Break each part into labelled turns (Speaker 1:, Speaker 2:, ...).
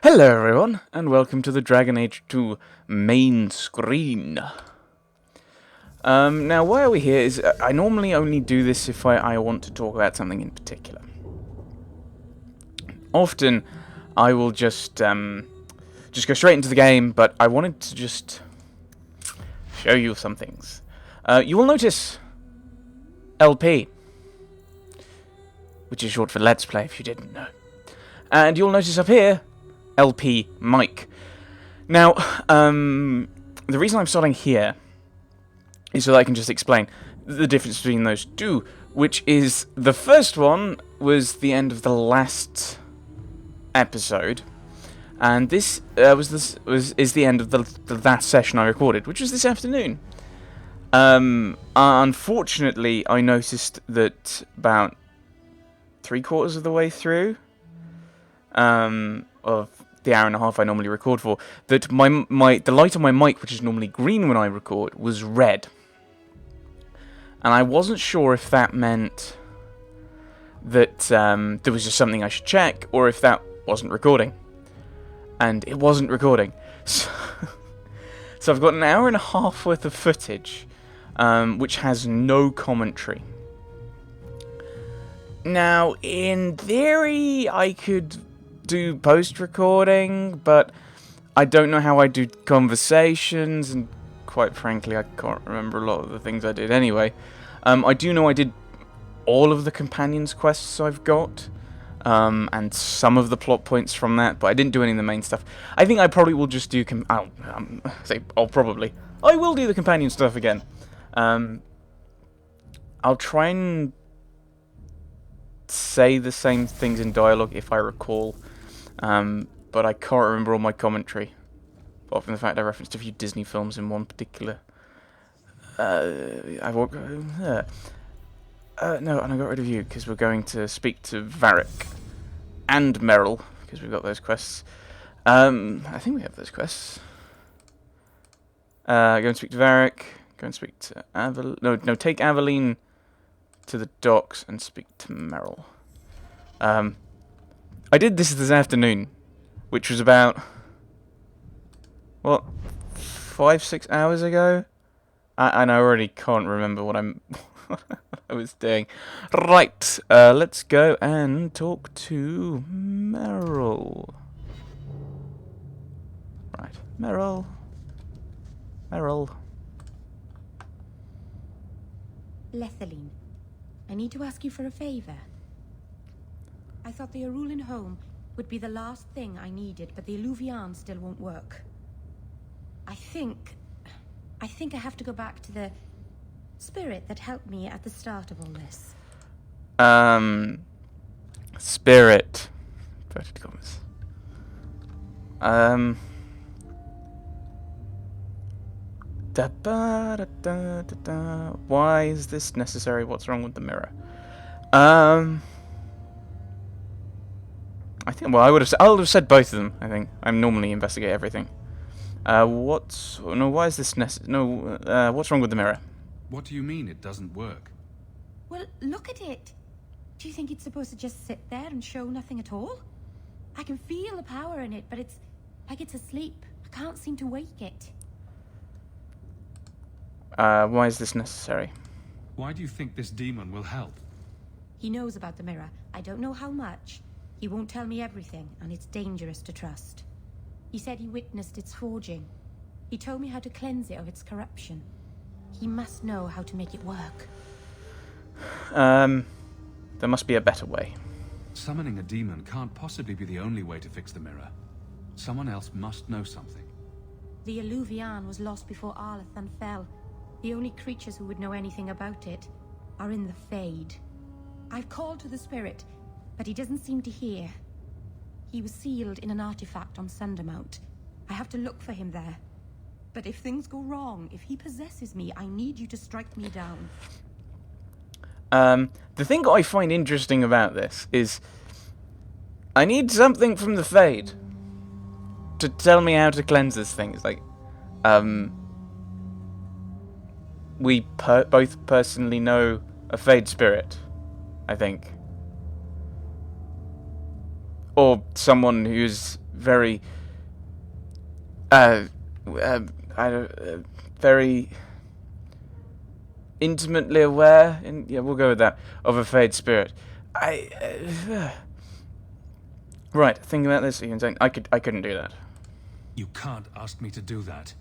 Speaker 1: Hello everyone, and welcome to the Dragon Age 2 main screen. Now why are we here is, I normally only do this if I want to talk about something in particular. Often, I will just go straight into the game, but I wanted to just show you some things. You will notice LP, which is short for Let's Play if you didn't know. And you'll notice up here, LP mic. Now, the reason I'm starting here is so that I can just explain the difference between those two, which is the first one was the end of the last episode, and this is the end of the last session I recorded, which was this afternoon. Unfortunately, I noticed that about 3/4 of the way through of the hour and a half I normally record for, that the light on my mic, which is normally green when I record, was red. And I wasn't sure if that meant that there was just something I should check, or if that wasn't recording. And it wasn't recording. So, so I've got an hour and a half worth of footage, which has no commentary. Now, in theory, I could do post-recording, but I don't know how I do conversations, and quite frankly, I can't remember a lot of the things I did anyway. I do know I did all of the companions quests I've got, and some of the plot points from that, but I didn't do any of the main stuff. I think I probably will just do I will do the companion stuff again. I'll try and say the same things in dialogue if I recall, but I can't remember all my commentary, apart from the fact I referenced a few Disney films in one particular. No, and I got rid of you because we're going to speak to Varric and Merrill because we've got those quests. I think we have those quests. Go and speak to Varric. Go and speak to take Aveline to the docks and speak to Merrill. I did this afternoon, which was about 5-6 hours ago, and I already can't remember what I was doing. Right, let's go and talk to Merrill. Right, Merrill.
Speaker 2: Lethaline, I need to ask you for a favor. I thought the Arulin home would be the last thing I needed, but the Illuvian still won't work. I think I have to go back to the spirit that helped me at the start of all this.
Speaker 1: Spirit. Inverted commas. Why is this necessary? What's wrong with the mirror? I think. Well, I would have said both of them. I think I normally investigate everything. What's why is this what's wrong with the mirror?
Speaker 3: What do you mean it doesn't work?
Speaker 2: Well, look at it. Do you think it's supposed to just sit there and show nothing at all? I can feel the power in it, but it's like it's asleep. I can't seem to wake it.
Speaker 1: Why is this necessary?
Speaker 3: Why do you think this demon will help?
Speaker 2: He knows about the mirror. I don't know how much. He won't tell me everything, and it's dangerous to trust. He said he witnessed its forging. He told me how to cleanse it of its corruption. He must know how to make it work.
Speaker 1: There must be a better way.
Speaker 3: Summoning a demon can't possibly be the only way to fix the mirror. Someone else must know something.
Speaker 2: The Illuvian was lost before Arlathan fell. The only creatures who would know anything about it are in the Fade. I've called to the spirit, but he doesn't seem to hear. He was sealed in an artifact on Sundermount. I have to look for him there. But if things go wrong, if he possesses me, I need you to strike me down.
Speaker 1: The thing I find interesting about this is I need something from the Fade to tell me how to cleanse this thing. It's like, we both personally know a Fade spirit, I think. Or someone who's very, uh, I don't, very intimately aware, yeah, we'll go with that, of a fade spirit. Right, think about this, Ian, saying I couldn't do that.
Speaker 3: You can't ask me to do that.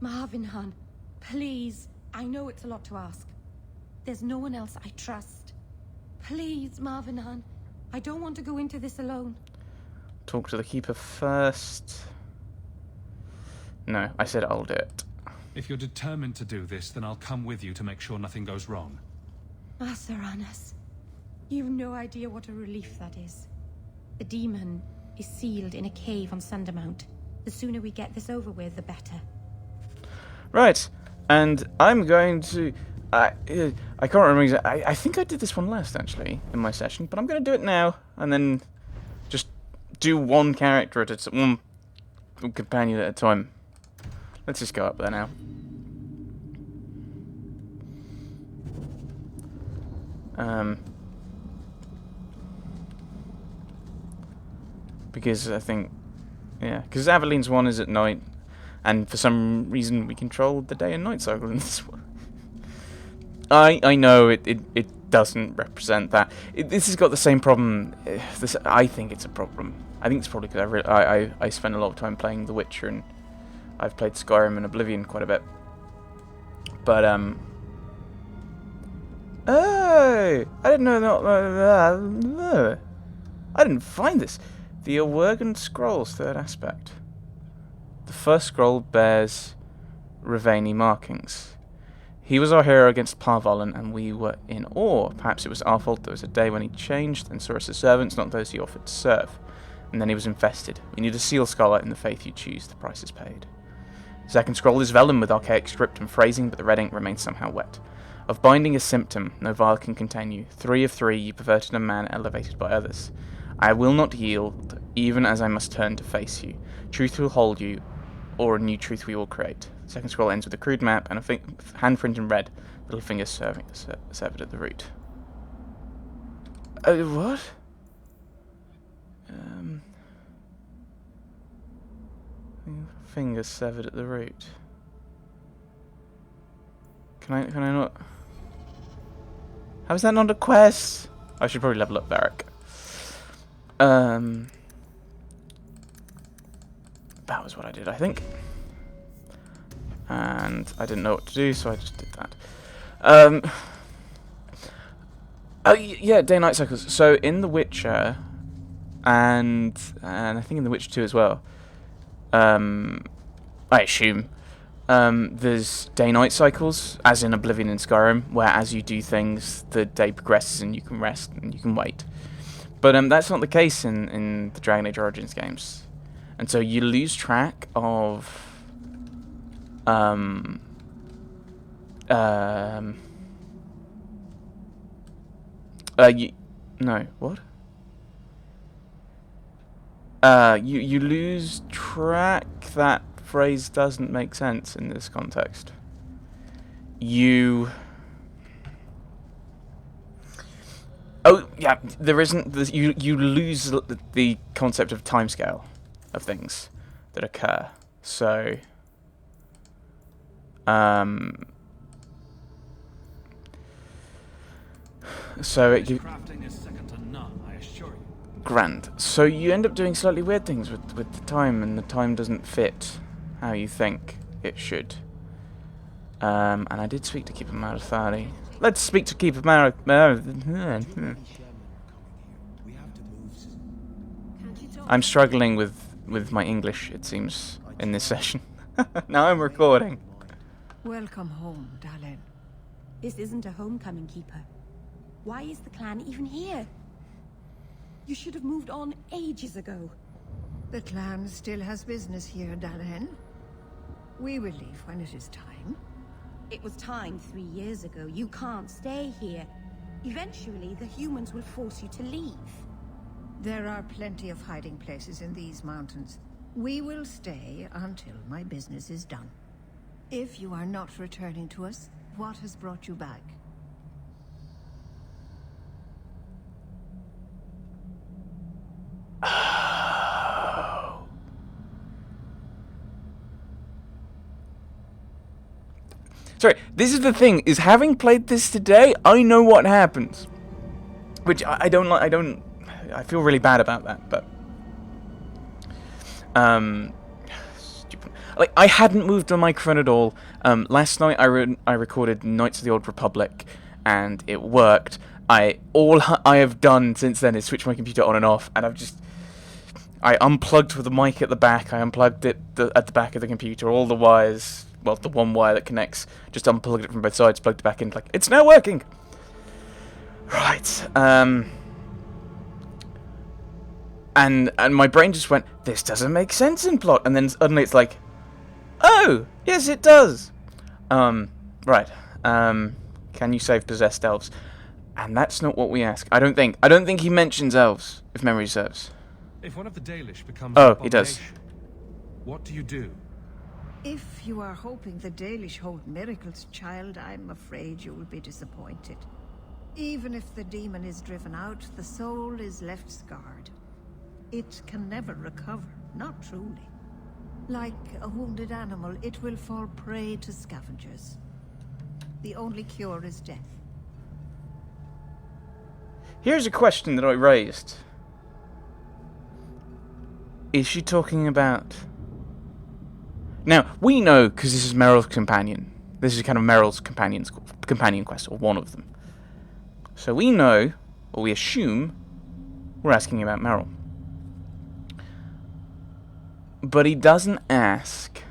Speaker 2: Marvin Han, please. I know it's a lot to ask. There's no one else I trust. Please, Marvin Han. I don't want to go into this alone.
Speaker 1: Talk to the Keeper first. No, I said I'll do it.
Speaker 3: If you're determined to do this, then I'll come with you to make sure nothing goes wrong.
Speaker 2: Asuranas, you've no idea what a relief that is. The demon is sealed in a cave on Sundermount. The sooner we get this over with, the better.
Speaker 1: Right, and I'm going to... I can't remember exactly. I think I did this one last, actually, in my session, but I'm going to do it now, and then just do one character at a time, one companion at a time. Let's just go up there now. Because I think, yeah, because Aveline's one is at night, and for some reason we control the day and night cycle in this one. I know it doesn't represent that. This has got the same problem. I think it's a problem. I think it's probably because I spent a lot of time playing The Witcher, and I've played Skyrim and Oblivion quite a bit. But oh, I didn't know that. I didn't find this. The Awergan Scrolls, third aspect. The first scroll bears Ravani markings. He was our hero against Parvolan, and we were in awe. Perhaps it was our fault there was a day when he changed and saw us as servants, not those he offered to serve. And then he was infested. You need a seal scholar in the faith you choose. The price is paid. The second scroll is vellum with archaic script and phrasing, but the red ink remains somehow wet. Of binding a symptom, no vial can contain you. 3 of 3, you perverted a man elevated by others. I will not yield, even as I must turn to face you. Truth will hold you, or a new truth we will create. The second scroll ends with a crude map and a handprint in red, little fingers severed at the root. What? Fingers severed at the root. Can I not? How is that not a quest? I should probably level up Varric. That was what I did, I think. And I didn't know what to do, so I just did that. Oh yeah, day-night cycles. So in The Witcher, and I think in The Witcher 2 as well. I assume there's day-night cycles, as in Oblivion and Skyrim, where as you do things, the day progresses and you can rest and you can wait. But that's not the case in the Dragon Age Origins games, and so you lose track of you lose track. That phrase doesn't make sense in this context. Oh yeah, there isn't. You lose the concept of timescale of things that occur. So,
Speaker 3: Crafting is second to none, I assure you.
Speaker 1: Grand. So you end up doing slightly weird things with the time, and the time doesn't fit how you think it should. And I did speak to Keeper Marathari. Let's speak to Keeper Marathari. I'm struggling with my English, it seems, in this session. Now I'm recording.
Speaker 4: Welcome home, Dalen.
Speaker 2: This isn't a homecoming, Keeper. Why is the clan even here? You should have moved on ages ago.
Speaker 4: The clan still has business here, Dalen. We will leave when it is time.
Speaker 2: It was time 3 years ago. You can't stay here. Eventually, the humans will force you to leave.
Speaker 4: There are plenty of hiding places in these mountains. We will stay until my business is done. If you are not returning to us, what has brought you back?
Speaker 1: Oh. Sorry, this is the thing, is having played this today, I know what happens. Which I don't like, I feel really bad about that, but... Stupid. Like, I hadn't moved the microphone at all. Last night I recorded Knights of the Old Republic, and it worked. All I have done since then is switch my computer on and off, and I unplugged with the mic at the back, I unplugged it at the back of the computer, all the wires, well, the one wire that connects, just unplugged it from both sides, plugged it back in, like, it's now working! Right, and my brain just went, this doesn't make sense in plot, and then suddenly it's like, oh, yes it does! Right, can you save possessed elves? And that's not what we ask, I don't think he mentions elves, if memory serves.
Speaker 3: If one of the Dalish becomes
Speaker 1: Oh,
Speaker 3: an
Speaker 1: he does.
Speaker 3: abomination, what do you do?
Speaker 4: If you are hoping the Dalish hold miracles, child, I'm afraid you will be disappointed. Even if the demon is driven out, the soul is left scarred. It can never recover, not truly. Like a wounded animal, it will fall prey to scavengers. The only cure is death.
Speaker 1: Here's a question that I raised. Is she talking about... Now, we know, because this is Meryl's companion. This is kind of Meryl's companion quest, or one of them. So we know, or we assume, we're asking about Meryl. But he doesn't ask,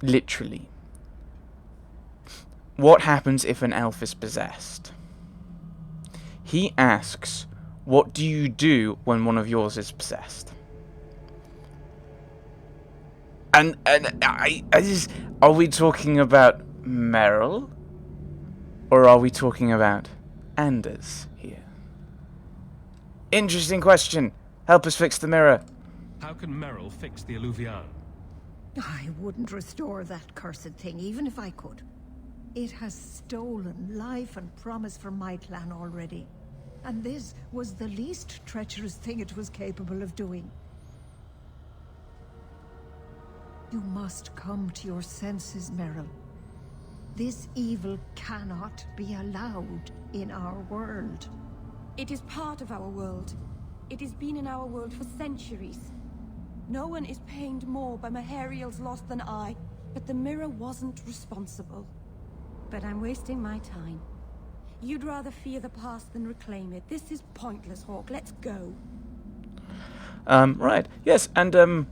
Speaker 1: literally, what happens if an elf is possessed? He asks, what do you do when one of yours is possessed? And I just... Are we talking about Meryl? Or are we talking about Anders here? Interesting question. Help us fix the mirror.
Speaker 3: How can Meryl fix the Eluvian?
Speaker 4: I wouldn't restore that cursed thing, even if I could. It has stolen life and promise from my clan already. And this was the least treacherous thing it was capable of doing. You must come to your senses, Meryl. This evil cannot be allowed in our world.
Speaker 2: It is part of our world. It has been in our world for centuries. No one is pained more by Mahariel's loss than I, but the mirror wasn't responsible. But I'm wasting my time. You'd rather fear the past than reclaim it. This is pointless, Hawk. Let's go.
Speaker 1: Right. Yes, and,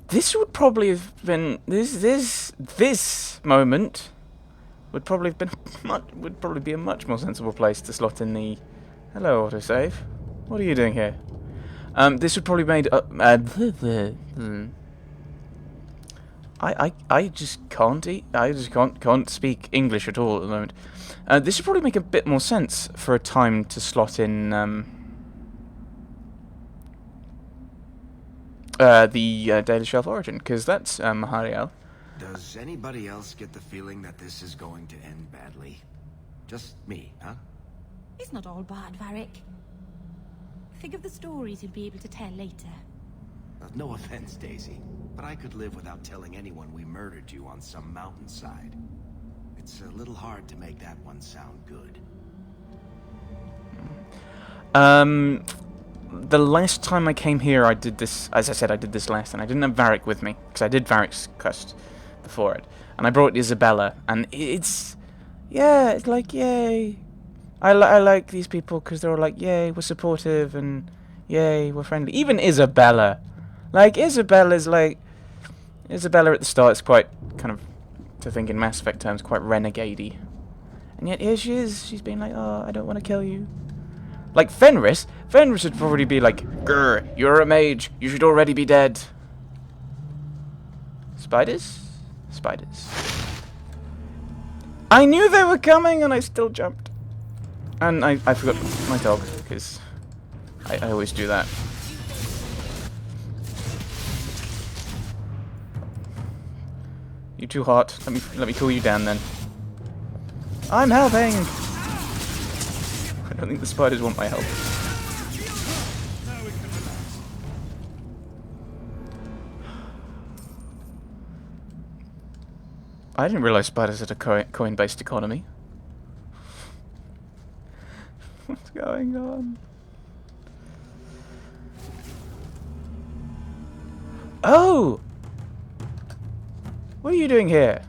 Speaker 1: this would probably have been... This moment would probably have been... would probably be a much more sensible place to slot in the... Hello, autosave. What are you doing here? This would probably made... I just can't eat. I just can't speak English at all at the moment. This would probably make a bit more sense for a time to slot in the Daily Shelf Origin, because that's Mahariel.
Speaker 5: Does anybody else get the feeling that this is going to end badly? Just me, huh?
Speaker 2: It's not all bad, Varric. Think of the stories you'll be able to tell later.
Speaker 5: No offense, Daisy, but I could live without telling anyone we murdered you on some mountainside. It's a little hard to make that one sound good.
Speaker 1: The last time I came here, I did this, as I said, I did this last, and I didn't have Varric with me, because I did Varric's quest before it. And I brought Isabella, and it's, yeah, it's like, yay. I like these people, because they're all like, yay, we're supportive, and yay, we're friendly. Even Isabella. Like, Isabella's like... Isabella at the start is quite, kind of, to think in Mass Effect terms, quite renegade-y. And yet here she is, she's being like, oh, I don't want to kill you. Like, Fenris would probably be like, grr, you're a mage, you should already be dead. Spiders? Spiders. I knew they were coming, and I still jumped. And I forgot my dog, because I always do that. You're too hot. Let me cool you down then. I'm helping! I don't think the spiders want my help. I didn't realize spiders had a coin-based economy. What's going on? Oh! What are you doing here?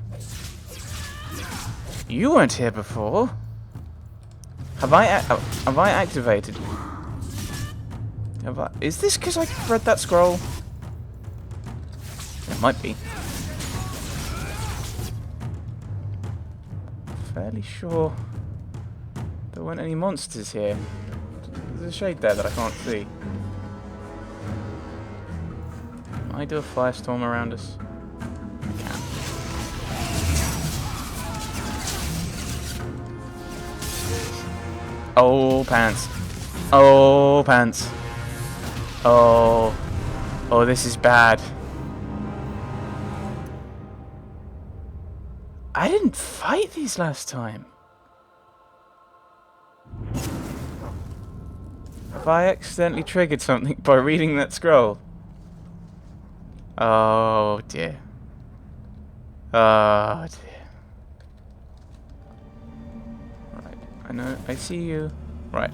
Speaker 1: You weren't here before. Have I activated? Is this because I read that scroll? It might be. Fairly sure there weren't any monsters here. There's a shade there that I can't see. Can I do a firestorm around us? I can. Oh, pants. Oh, pants. Oh. Oh, this is bad. I didn't fight these last time. Have I accidentally triggered something by reading that scroll? Oh dear. Oh dear. Right, I know, I see you. Right.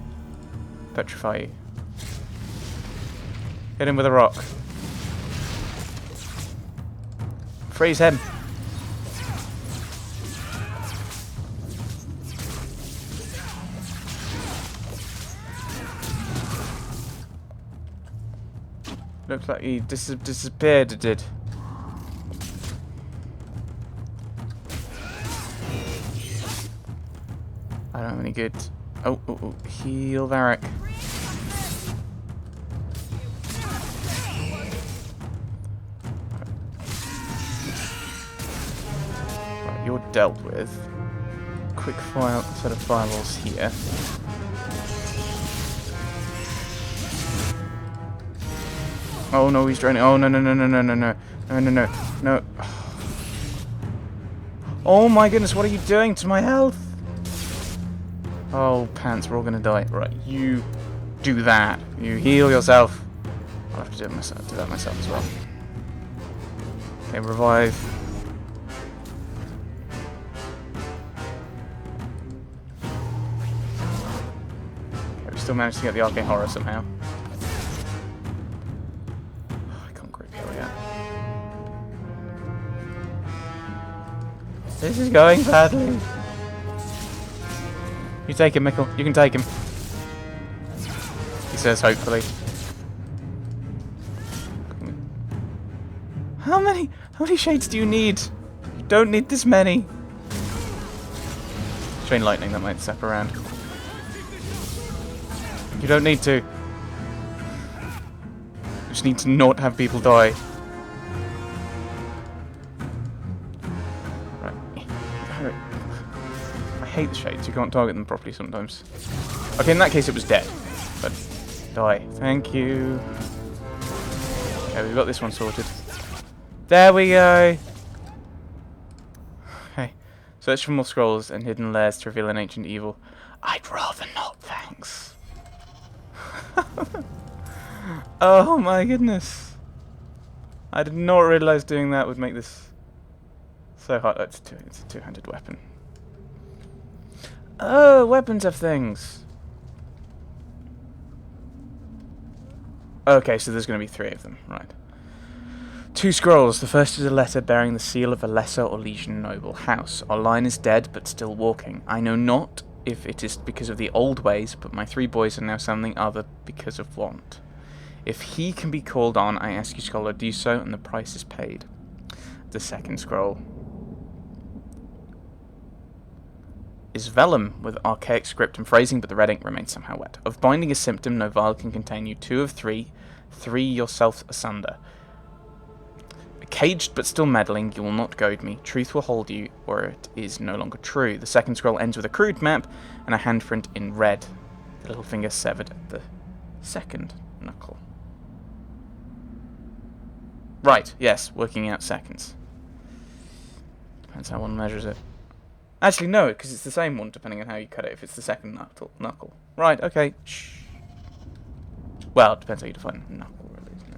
Speaker 1: Petrify you. Hit him with a rock. Freeze him. Looks like he disappeared, it did. I don't have any good... Oh, heal Varric. Right, you're dealt with. Quick fire set of fireballs here. Oh no, he's draining. Oh no. Oh my goodness, what are you doing to my health? Oh, pants, we're all gonna die. Right, you do that. You heal yourself. I'll have to do that myself as well. Okay, revive. Okay, we still managed to get the arcane horror somehow. This is going badly. You take him, Mickle. You can take him. He says, hopefully. How many shades do you need? You don't need this many. Chain lightning, that might zap around. You don't need to. You just need to not have people die. I hate the shades, you can't target them properly sometimes. Okay, in that case it was dead. But die. Thank you. Okay, we've got this one sorted. There we go! Okay. Search for more scrolls and hidden lairs to reveal an ancient evil. I'd rather not, thanks. Oh my goodness. I did not realise doing that would make this so hard. It's a two-handed weapon. Oh, weapons have things. Okay, so there's going to be 3 of them, right. 2 scrolls. The first is a letter bearing the seal of a lesser or legion noble house. Our line is dead, but still walking. I know not if it is because of the old ways, but my 3 boys are now something other because of want. If he can be called on, I ask you, scholar, do so, and the price is paid. The second scroll is vellum with archaic script and phrasing, but the red ink remains somehow wet. Of binding a symptom, no vial can contain you. 2 of 3, 3 yourself asunder. Caged but still meddling, you will not goad me. Truth will hold you, or it is no longer true. The second scroll ends with a crude map and a handprint in red. The little finger severed at the second knuckle. Right, yes, working out seconds. Depends how one measures it. Actually, no, because it's the same one, depending on how you cut it, if it's the second knuckle. Right, okay. Shh. Well, it depends how you define knuckle, really, isn't